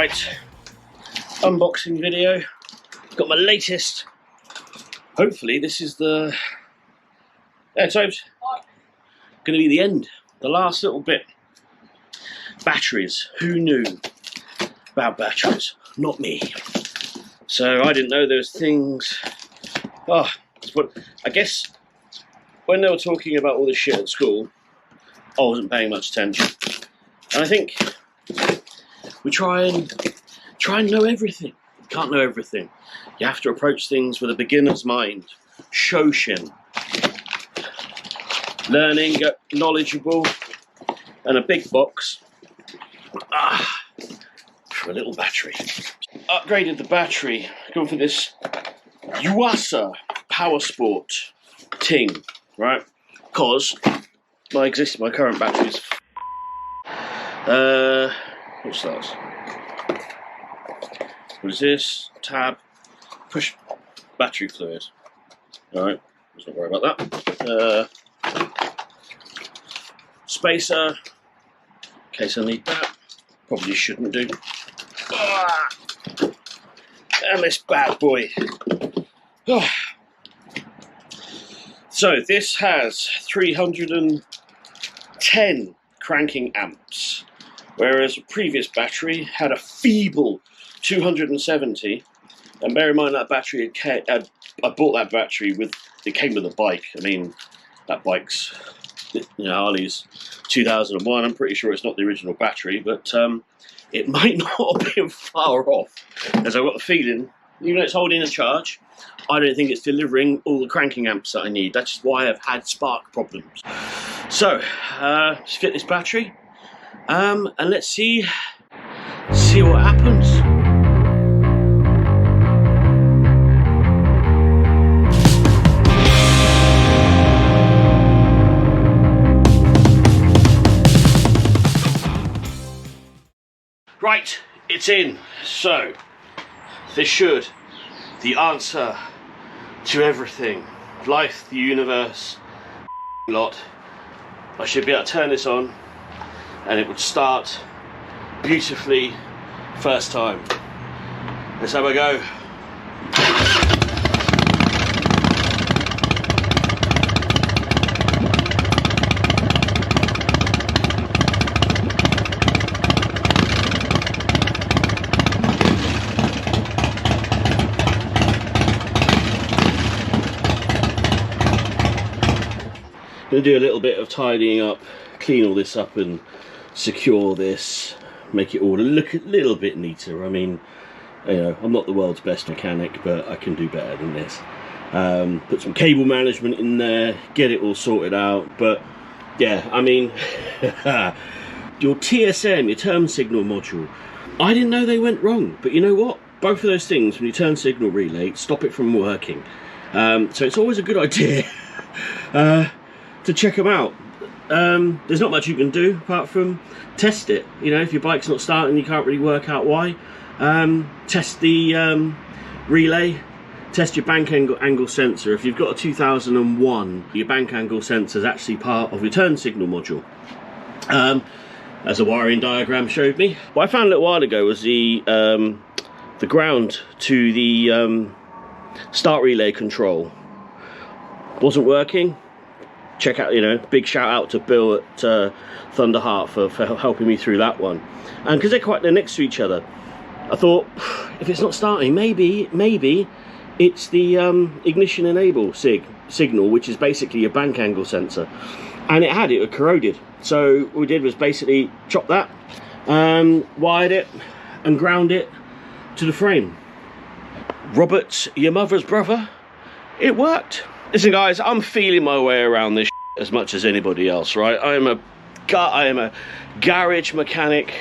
Right, unboxing video. Got my latest. Hopefully this is the... Yeah, so it's going to be the end. The last little bit. Batteries. Who knew about batteries? Not me. So I didn't know those things. Oh, but I guess when they were talking about all this shit at school, I wasn't paying much attention. And I think we try and know everything. You can't know everything. You have to approach things with a beginner's mind. Shoshin. Learning, knowledgeable, and a big box. For a little battery. Upgraded the battery. Going for this Yuasa Power Sport ting, right? Because my current batteries. What's that? What is this? Tab. Push battery fluid. Alright, let's not worry about that. Spacer. In case I need that. Probably shouldn't do. And this bad boy. So this has 310 cranking amps, whereas a previous battery had a feeble 270. And bear in mind that battery I bought that battery with, it came with a bike. I mean, that bike's, Harley's 2001. I'm pretty sure it's not the original battery, but it might not have been far off, as I've got the feeling, even though it's holding a charge, I don't think it's delivering all the cranking amps that I need. That's why I've had spark problems. So, let's fit this battery, and let's see what happens. Right, it's in. So, this should, the answer to everything, life, the universe, lot. I should be able to turn this on and it would start beautifully first time. Let's have a go. I'm going to do a little bit of tidying up, clean all this up and secure this, make it all look a little bit neater. I mean, I'm not the world's best mechanic, but I can do better than this. Put some cable management in there, get it all sorted out. But yeah, I mean, your TSM, your turn signal module, I didn't know they went wrong, but you know what? Both of those things, when you turn signal relay, stop it from working. So it's always a good idea to check them out. There's not much you can do apart from test it. If your bike's not starting, you can't really work out why. Test the relay, test your bank angle sensor. If you've got a 2001, your bank angle sensor is actually part of your turn signal module, as a wiring diagram showed me. What I found a little while ago was the ground to the start relay control wasn't working. Check out, big shout out to Bill at Thunderheart for helping me through that one. And because they're next to each other, I thought, if it's not starting, maybe it's the ignition enable signal, which is basically your bank angle sensor. And it corroded. So what we did was basically chop that, wired it, and ground it to the frame. Robert, your mother's brother, it worked. Listen guys, I'm feeling my way around this as much as anybody else, right? I am a garage mechanic.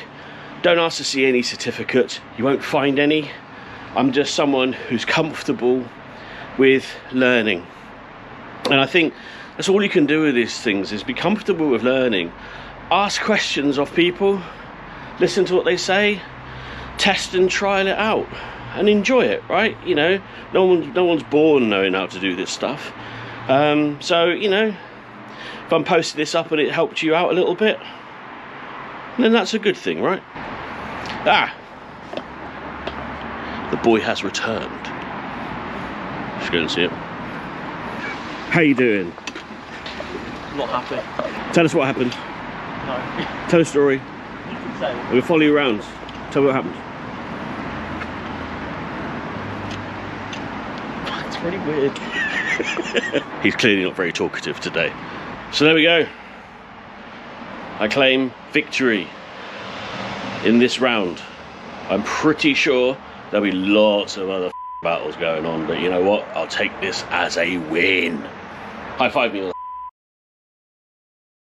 Don't ask to see any certificate. You won't find any. I'm just someone who's comfortable with learning. And I think that's all you can do with these things, is be comfortable with learning. Ask questions of people, listen to what they say, test and trial it out. And enjoy it, right? No one's born knowing how to do this stuff. So if I'm posting this up and it helped you out a little bit, then that's a good thing, right? The boy has returned. Let's go and see it. How you doing? Not happy. Tell us what happened. No. Tell a story. You can say it. We'll follow you around. Tell me what happened. It's really weird. He's clearly not very talkative today. So there we go. I claim victory in this round. I'm pretty sure there'll be lots of other battles going on, but you know what? I'll take this as a win. High five me.